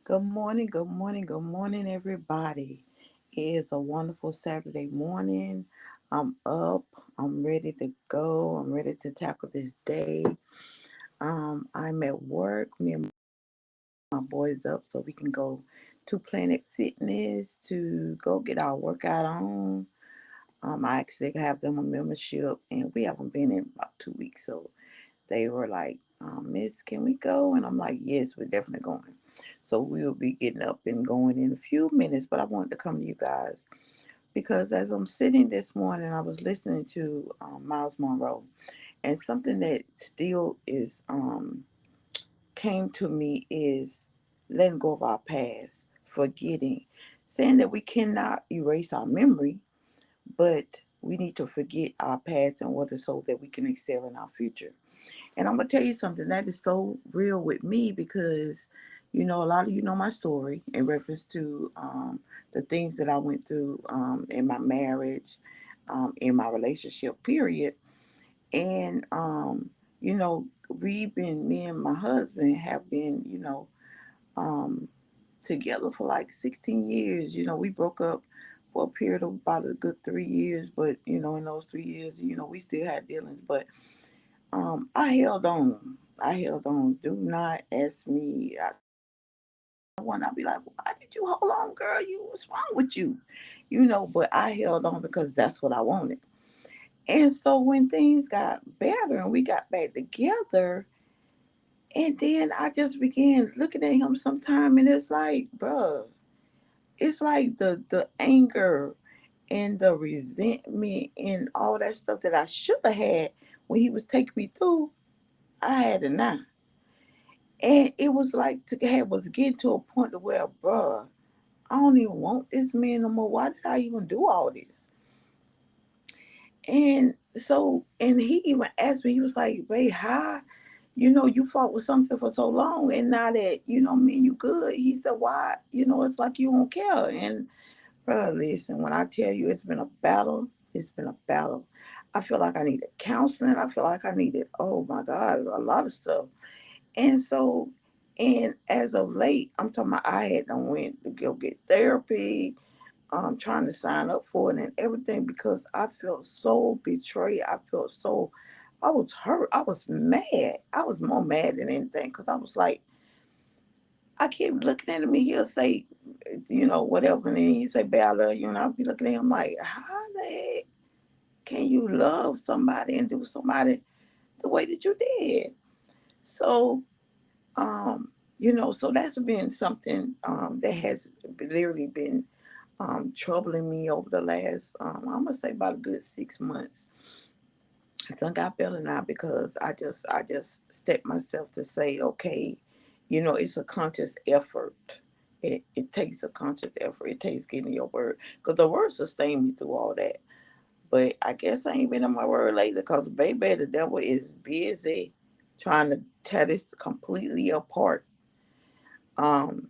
Good morning, good morning, everybody. It is a wonderful Saturday morning. I'm up, I'm ready to go, I'm ready to tackle this day. I'm at work, me and my boys up so we can go to Planet Fitness to go get our workout on. I actually have them a membership and we haven't been in about 2 weeks, so they were like, Miss, can we go? And I'm like, yes, we're definitely going. So we'll be getting up and going in a few minutes, but I wanted to come to you guys because as I'm sitting this morning, I was listening to Miles Monroe, and something that still is came to me is letting go of our past, forgetting, saying that we cannot erase our memory, but we need to forget our past in order so that we can excel in our future. And I'm gonna tell you something that is so real with me because, a lot of you know my story in reference to the things that I went through in my marriage, in my relationship period, and me and my husband have been, um, together for like 16 years. We broke up for a period of about a good 3 years, but in those 3 years, we still had dealings, but I held on. I held on. Do not ask me. I'll be like, why did you hold on, girl? What's wrong with you? But I held on because that's what I wanted. And so when things got better and we got back together, and then I just began looking at him sometime, and it's like, bruh, it's like the anger and the resentment and all that stuff that I should have had when he was taking me through, I had it now. And it was like was getting to a point to where, bruh, I don't even want this man no more. Why did I even do all this? And so, and he even asked me, he was like, babe, how, you fought with something for so long, and now that, me and you good, he said, why, it's like you don't care. And, bruh, listen, when I tell you it's been a battle, it's been a battle. I feel like I needed counseling. I feel like I needed, oh my God, a lot of stuff. And so, and as of late, I'm talking about I had done went to go get therapy, trying to sign up for it and everything because I felt so betrayed. I was hurt. I was mad. I was more mad than anything because I was like, I keep looking at him and he'll say, whatever. And then he say, babe, I love you. And I'll be looking at him like, how the heck can you love somebody and do somebody the way that you did? So, so that's been something that has literally been troubling me over the last, I'm gonna say about a good 6 months. It's done got better now because I just set myself to say, okay, it's a conscious effort. It takes a conscious effort. It takes getting your word because the word sustained me through all that. But I guess I ain't been in my word lately because baby, the devil is busy trying to tear this completely apart. Um,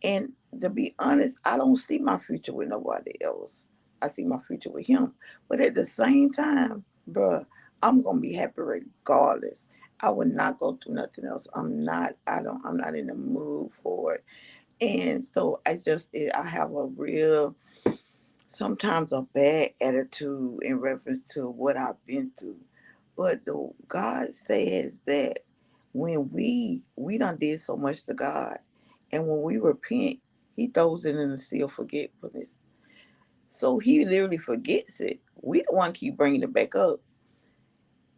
And to be honest, I don't see my future with nobody else. I see my future with him. But at the same time, bruh, I'm gonna be happy regardless. I would not go through nothing else. I'm not in the mood for it. And so I have a real, sometimes a bad attitude in reference to what I've been through. But the God says that when we done did so much to God, and when we repent, He throws it in the sea of forgetfulness. So He literally forgets it. We the one keep bringing it back up,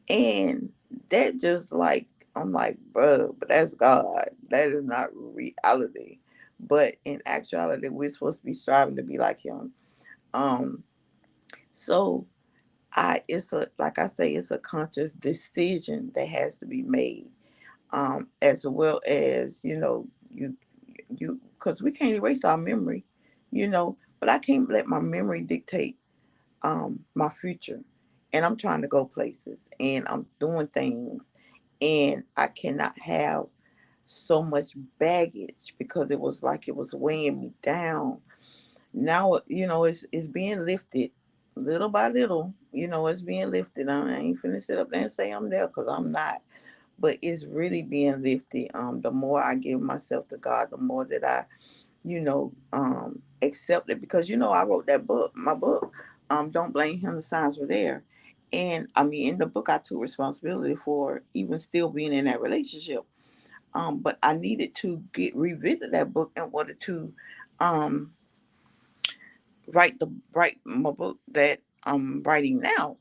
and that just like I'm like, bruh, but that's God. That is not reality. But in actuality, we're supposed to be striving to be like Him. Um, so it's a like I say, it's a conscious decision that has to be made, as well as you because we can't erase our memory, but I can't let my memory dictate my future. And I'm trying to go places and I'm doing things, and I cannot have so much baggage because it was like it was weighing me down. Now it's being lifted little by little. It's being lifted. I ain't finna sit up there and say I'm there because I'm not. but it's really being lifted. The more I give myself to God, the more that I, accept it, because I wrote that book, my book, Don't Blame Him, the signs were there. And I mean, in the book, I took responsibility for even still being in that relationship. But I needed to get revisit that book in order to um write my book that I'm writing now.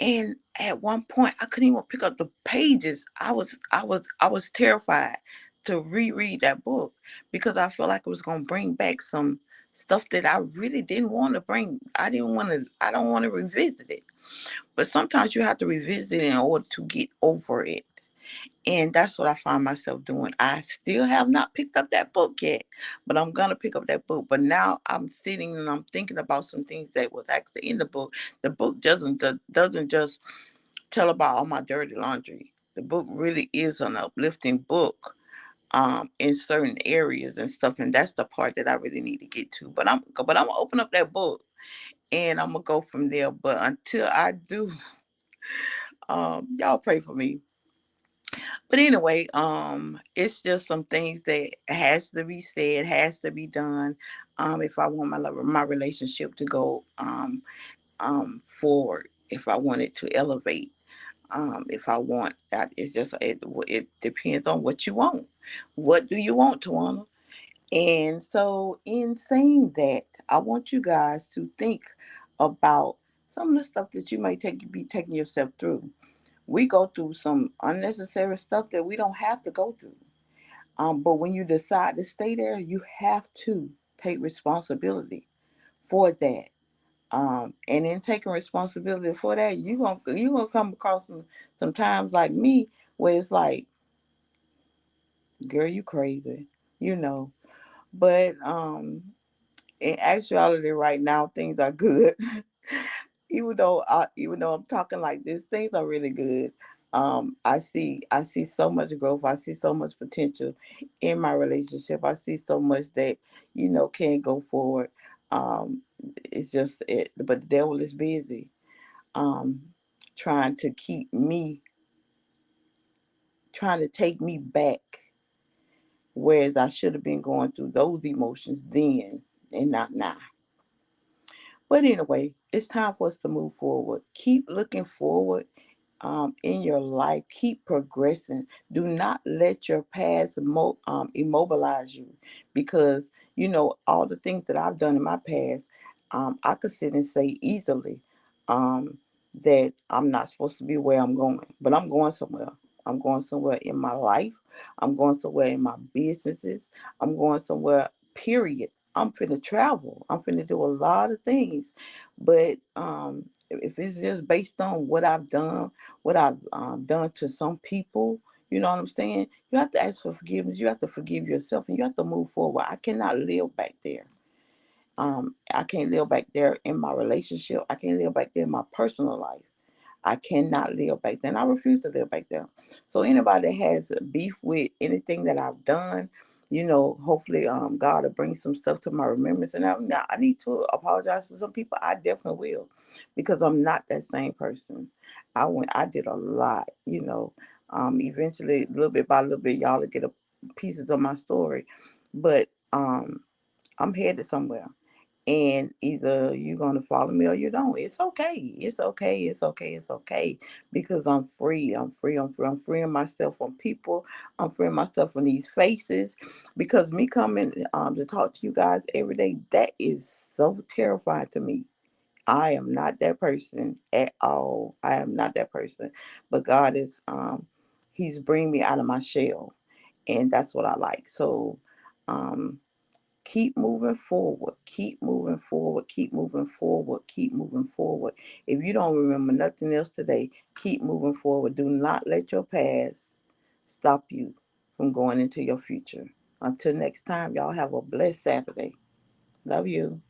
And at one point, I couldn't even pick up the pages. I was terrified to reread that book, because I felt like it was gonna bring back some stuff that I really didn't want to bring. I didn't want to. I don't want to revisit it. But sometimes you have to revisit it in order to get over it. And that's what I find myself doing. I still have not picked up that book yet, but I'm gonna pick up that book. But now I'm sitting and I'm thinking about some things that was actually in the book. The book doesn't just tell about all my dirty laundry. The book really is an uplifting book, in certain areas and stuff, and that's the part that I really need to get to. But I'm gonna open up that book and I'm gonna go from there. But until I do, y'all pray for me. But anyway, it's just some things that has to be said, has to be done, if I want my relationship to go forward, if I want it to elevate, if I want that. It depends on what you want. What do you want, Tawana? And so, in saying that, I want you guys to think about some of the stuff that you may be taking yourself through. We go through some unnecessary stuff that we don't have to go through. But when you decide to stay there, you have to take responsibility for that. And in taking responsibility for that, you gonna come across some times like me, where it's like, girl, you crazy, you know. But in actuality, right now things are good. Even though I'm talking like this, things are really good. I see so much growth. I see so much potential in my relationship. I see so much that can go forward. Um, it's just it, but the devil is busy, um, trying to keep me, trying to take me back, whereas I should have been going through those emotions then and not now. But anyway, it's time for us to move forward. Keep looking forward, in your life. Keep progressing. Do not let your past immobilize you, because all the things that I've done in my past. I could sit and say easily, um, that I'm not supposed to be where I'm going, but I'm going somewhere. I'm going somewhere in my life. I'm going somewhere in my businesses. I'm going somewhere. Period. I'm finna travel. I'm finna do a lot of things, but if it's just based on what I've done, what I've done to some people, you know what I'm saying? You have to ask for forgiveness. You have to forgive yourself, and you have to move forward. I cannot live back there. I can't live back there in my relationship. I can't live back there in my personal life. I cannot live back there. And I refuse to live back there. So anybody that has beef with anything that I've done, hopefully God will bring some stuff to my remembrance. And I need to apologize to some people. I definitely will, because I'm not that same person. I did a lot, eventually, little bit by little bit, y'all will get a pieces of my story. But I'm headed somewhere, and either you're going to follow me or you don't. It's okay. It's okay. It's okay. It's okay, because I'm free. I'm free. I'm free. I'm freeing myself from people. I'm freeing myself from these faces, because me coming to talk to you guys every day, that is so terrifying to me. I am not that person at all. I am not that person. But God is he's bringing me out of my shell, and that's what I like. So um keep moving forward, keep moving forward, keep moving forward, keep moving forward. If you don't remember nothing else today, keep moving forward. Do not let your past stop you from going into your future. Until next time, y'all have a blessed Saturday. Love you.